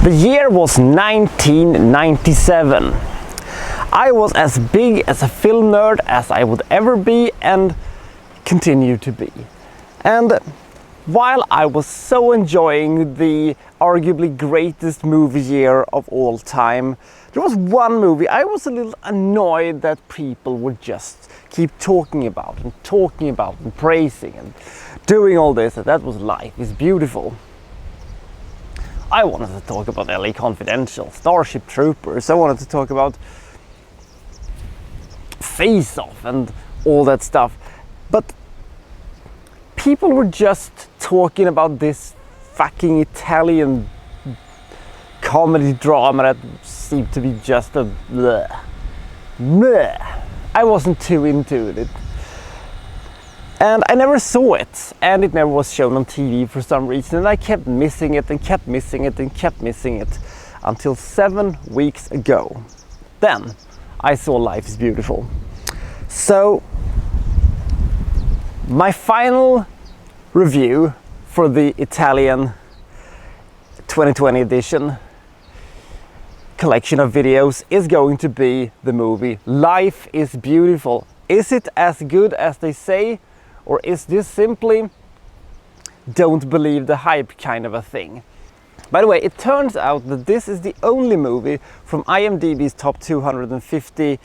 The year was 1997. I was as big as a film nerd as I would ever be and continue to be. And while I was so enjoying the arguably greatest movie year of all time, there was one movie I was a little annoyed that people would just keep talking about and praising and doing all this, and that was Life is Beautiful. I wanted to talk about LA Confidential, Starship Troopers, I wanted to talk about Face Off and all that stuff, but people were just talking about this fucking Italian comedy drama that seemed to be just a bleh. Bleh. I wasn't too into it. And I never saw it, and it never was shown on TV for some reason, and I kept missing it and kept missing it and kept missing it until 7 weeks ago. Then I saw Life is Beautiful. So my final review for the Italian 2020 edition collection of videos is going to be the movie Life is Beautiful. Is it as good as they say? Or is this simply don't believe the hype kind of a thing? By the way, it turns out that this is the only movie from IMDb's top 250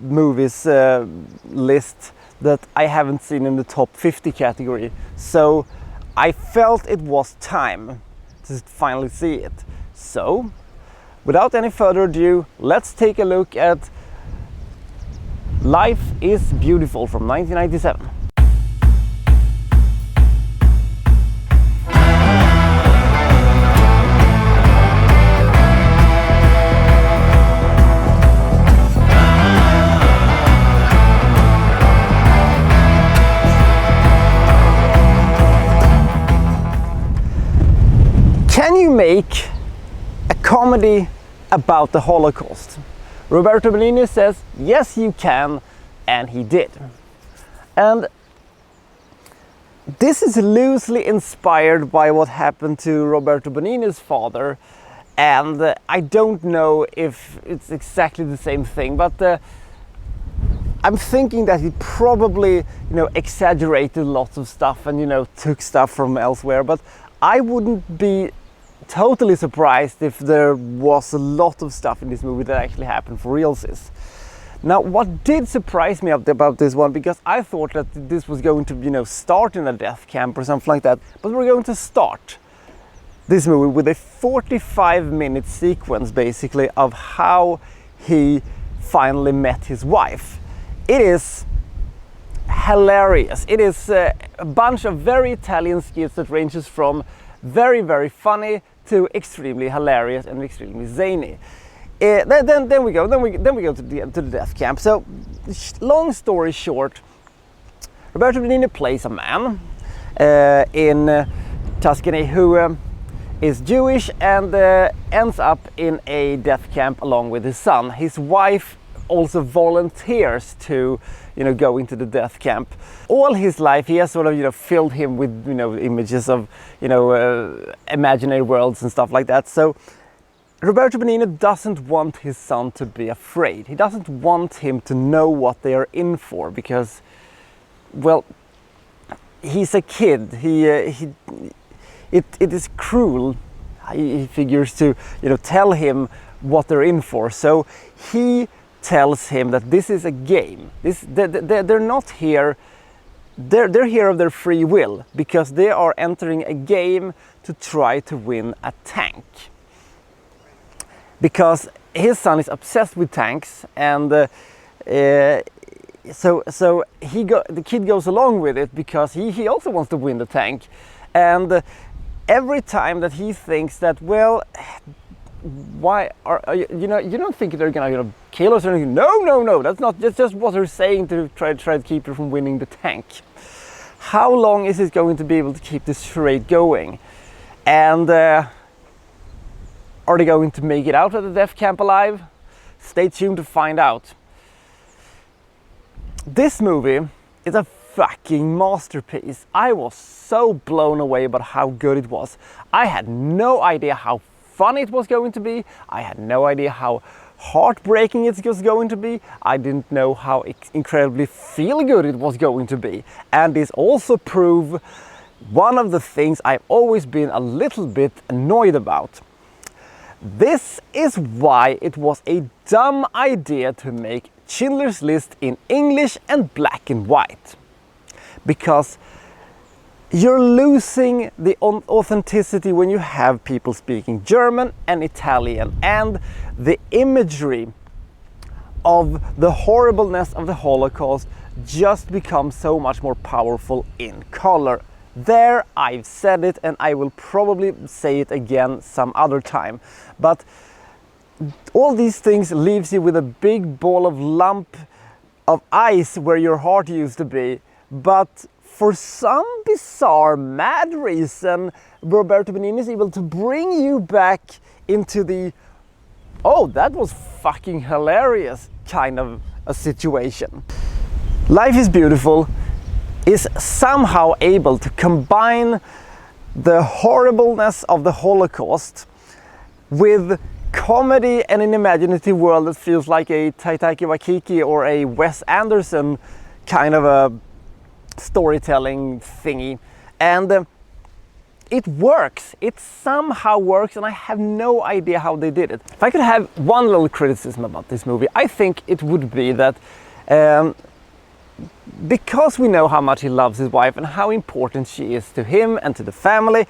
movies list that I haven't seen in the top 50 category. So I felt it was time to finally see it. So, without any further ado, let's take a look at Life is Beautiful from 1997. Can you make a comedy about the Holocaust? Roberto Benigni says, yes you can, and he did. And this is loosely inspired by what happened to Roberto Benigni's father, and I don't know if it's exactly the same thing, but I'm thinking that he probably, exaggerated lots of stuff and, took stuff from elsewhere, but I wouldn't be totally surprised if there was a lot of stuff in this movie that actually happened for realsies. Now, what did surprise me about this one, because I thought that this was going to, start in a death camp or something like that, but we're going to start this movie with a 45-minute sequence, basically, of how he finally met his wife. It is hilarious. It is a bunch of very Italian skits that ranges from very, very funny to extremely hilarious and extremely zany. Then we go to the death camp. So, long story short, Roberto Benigni plays a man in Tuscany who is Jewish and ends up in a death camp along with his son. His wife also volunteers to go into the death camp. All his life he has sort of filled him with images of imaginary worlds and stuff like that. So Roberto Benigni doesn't want his son to be afraid. He doesn't want him to know what they are in for, because, well, he's a kid. It is cruel, he figures, to tell him what they're in for. So he tells him that this is a game. They're not here. They're here of their free will, because they are entering a game to try to win a tank. Because his son is obsessed with tanks, and so the kid goes along with it because he also wants to win the tank. And every time that he thinks that, well, why are you don't think they're gonna kill us or anything? No, that's just what they're saying to try to keep you from winning the tank. How long is it going to be able to keep this charade going? And are they going to make it out of the death camp alive? Stay tuned to find out. This movie is a fucking masterpiece. I was so blown away about how good it was. I had no idea how funny it was going to be. I had no idea how heartbreaking it was going to be. I didn't know how incredibly feel good it was going to be. And this also proved one of the things I've always been a little bit annoyed about. This is why it was a dumb idea to make Schindler's List in English and black and white. Because you're losing the authenticity when you have people speaking German and Italian, and the imagery of the horribleness of the Holocaust just becomes so much more powerful in color. There, I've said it, and I will probably say it again some other time. But all these things leaves you with a big ball of lump of ice where your heart used to be. But for some bizarre, mad reason, Roberto Benigni is able to bring you back into the "oh, that was fucking hilarious" kind of a situation. Life is Beautiful is somehow able to combine the horribleness of the Holocaust with comedy and an imaginative world that feels like a Taika Waititi or a Wes Anderson kind of a storytelling thingy, and it works. It somehow works, and I have no idea how they did it. If I could have one little criticism about this movie, I think it would be that because we know how much he loves his wife and how important she is to him and to the family,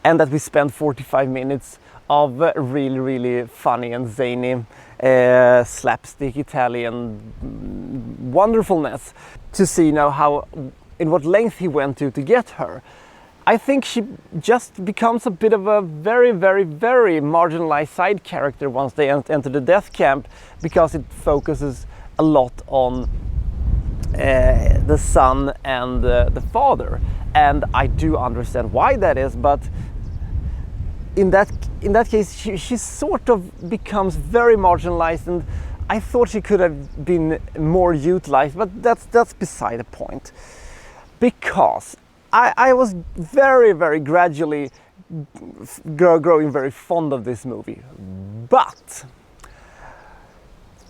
and that we spend 45 minutes of really, really funny and zany slapstick Italian wonderfulness to see now how in what length he went to get her. I think she just becomes a bit of a very, very, very marginalized side character once they enter the death camp, because it focuses a lot on the son and the father. And I do understand why that is, but in that case she sort of becomes very marginalized, and I thought she could have been more utilized, but that's beside the point. Because I was very, very gradually growing very fond of this movie. But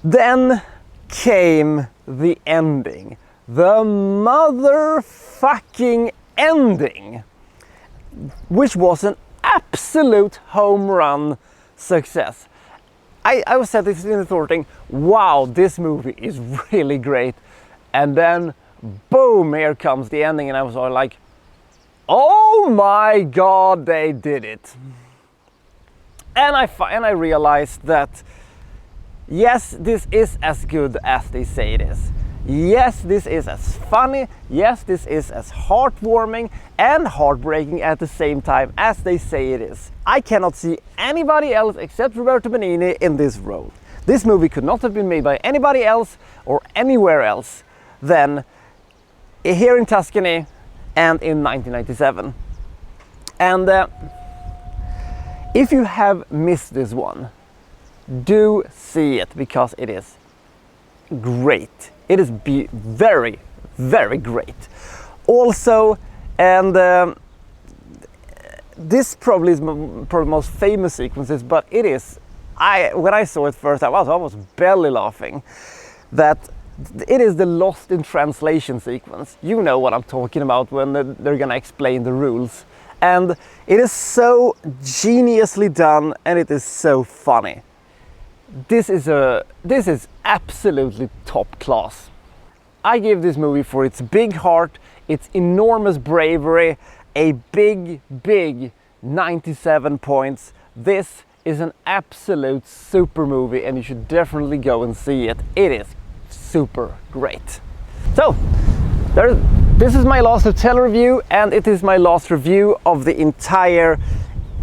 then came the ending. The motherfucking ending, which was an absolute home run success. I was sitting there thinking, wow, this movie is really great. And then boom, here comes the ending, and I was all like, oh my god, they did it. And I realized that yes, this is as good as they say it is. Yes, this is as funny. Yes, this is as heartwarming and heartbreaking at the same time as they say it is. I cannot see anybody else except Roberto Benigni in this role. This movie could not have been made by anybody else or anywhere else than here in Tuscany and in 1997. And if you have missed this one, do see it, because it is great. It is very, very great. Also, and this probably is probably the most famous sequences, but it is, when I saw it first, I was almost belly laughing. That it is the Lost in Translation sequence. You know what I'm talking about when they're gonna explain the rules. And it is so geniusly done, and it is so funny. This is absolutely top class. I give this movie, for its big heart, its enormous bravery, a big 97 points. This is an absolute super movie, and you should definitely go and see it. It is super great. So this is my last hotel review, and it is my last review of the entire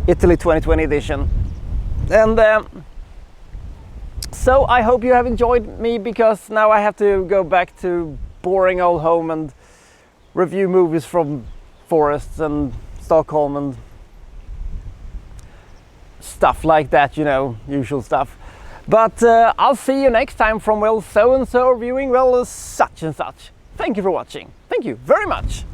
Italy 2020 edition. And so I hope you have enjoyed me, because now I have to go back to boring old home and review movies from forests and Stockholm and stuff like that, you know, usual stuff. But I'll see you next time from, well, so and so reviewing, well, such and such. Thank you for watching. Thank you very much.